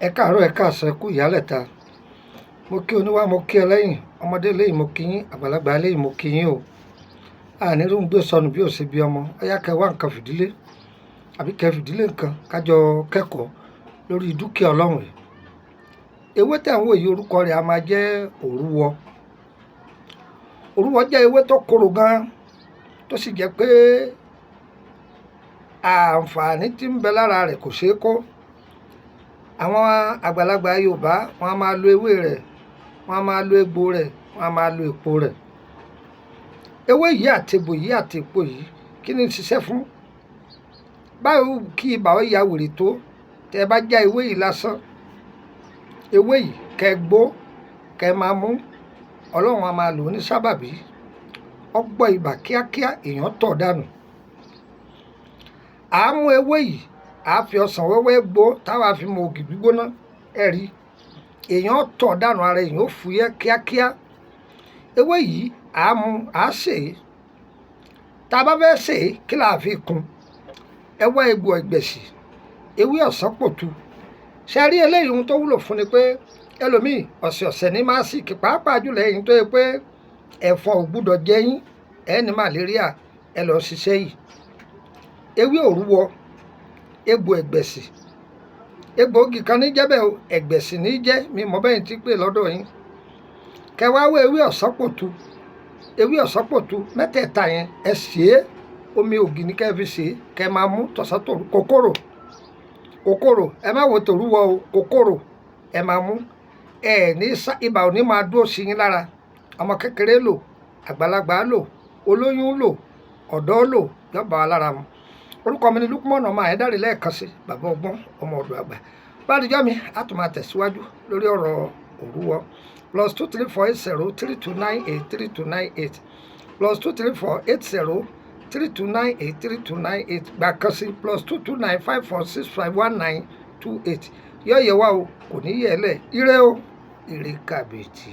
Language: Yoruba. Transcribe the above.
Ẹ káàárọ̀, ẹ káàsán, ẹ kú ìyálẹ̀ta. Mo kí oníwá, mo kí ẹlẹ́yìn, ọmọdé lẹ́yìn mo kí yín, àgbàlagbà lẹ́yìn mo kí yín o. Àní rí ń gbé sọnù bí ò ṣe bí ọmọ. Ọyá kẹ wá nǹkan fìdílé àbí kẹ fìdílé nǹkan kájọ kẹ́kọ̀ọ́ lórí dúkìá Ọlọ́run yìí. Ewé tẹ̀ ń wò yìí orúkọ rẹ̀ a máa jẹ́ òrúwọ. Òrúwọ jẹ́ ewé tó korò gan, tó sì jẹ́ pé àǹfààní tí ń bẹ lára rẹ̀ kò ṣeé kó. Àwọn àgbàlagbà Yorùbá wọn a máa lo ewé rẹ̀, wọn a máa lo egbò rẹ̀, wọn a máa lo èpo rẹ̀. Ewé yìí àti egbò yìí àti èpo yìí kí ni ń ṣiṣẹ́ fún? Báwo kí ibà ó ya wèrè tó tẹ bá já ewé yìí lásán, ewé yìí kẹ gbó kẹ máa mú, Ọlọ́run a máa lò ó ní sábàbí ọgbọ́ ibà kíákíá, èèyàn tọ̀ dànù. À á mú ewé yìí, à á fi ọsàn wẹ́wẹ́ gbó táwa fi mọ ògì gbígbóná, ẹ̀rí èèyàn tọ̀ dànù, ara èèyàn ó fúyẹ́ kíákíá. Ewé yìí à á mú, à á sè é. Tá a bá fẹ́ sè é, kí là á fi kún? Ẹ wá egbò ẹ̀gbẹ̀sì, ewé ọ̀sán pòtu. Ṣe rí eléyìí ohun tó wúlò fún ni pé ẹlòmíì ọ̀sẹ̀ọ̀sẹ̀ ní máa sì kí, pàápàá jùlọ ẹ̀yin tó yẹ pé ẹ̀fọn ò gbúdọ̀ jẹ yín, ẹ ní màléríà, ẹ lọ ṣiṣẹ́ yìí. Ewé òrúwọ, egbò ẹ̀gbẹ̀sì, egbòogi kan ní jẹ́ bẹ́ẹ̀ o, ẹ̀gbẹ̀sì ní jẹ́, mi mọ̀ bẹ́ẹ̀ ti pè lọ́dọ̀ yín. Kẹ wá wá ewé ọ̀sán pòtu, ewé ọ̀sán pòtu mẹ́tẹ̀ẹ̀ta yẹn ẹ sè é, omi ògì ní kẹ́ fi sè é, kẹ máa mú tọ̀sán tòru. Kòkòrò ẹ má wo tòrúwọ o, kòkòrò ẹ máa mú. Ẹ ní ibà ò ní máa dúró sí yín lára. Ọmọ kékeré lò, àgbàlagbà lò, olóyún lò, ọ̀dọ́ lò, yọ̀bà wa lára mu. Orúkọ mi ni Lukman ọmọ Ayédáre, lẹ́ẹ̀kan sí bàbá ọgbọ́n ọmọ ọ̀dọ̀ àgbà. Bá dijọ́ mi á tún máa tẹ̀síwájú lórí ọ̀rọ̀ òrúwọ. +2348032983298 +2348032983298 gbà kan sí +22954651928. Yọ̀ọ̀yẹ̀ wá o, kò ní yẹ̀ ẹ́ lẹ̀. Ire o, ire kàbìtì.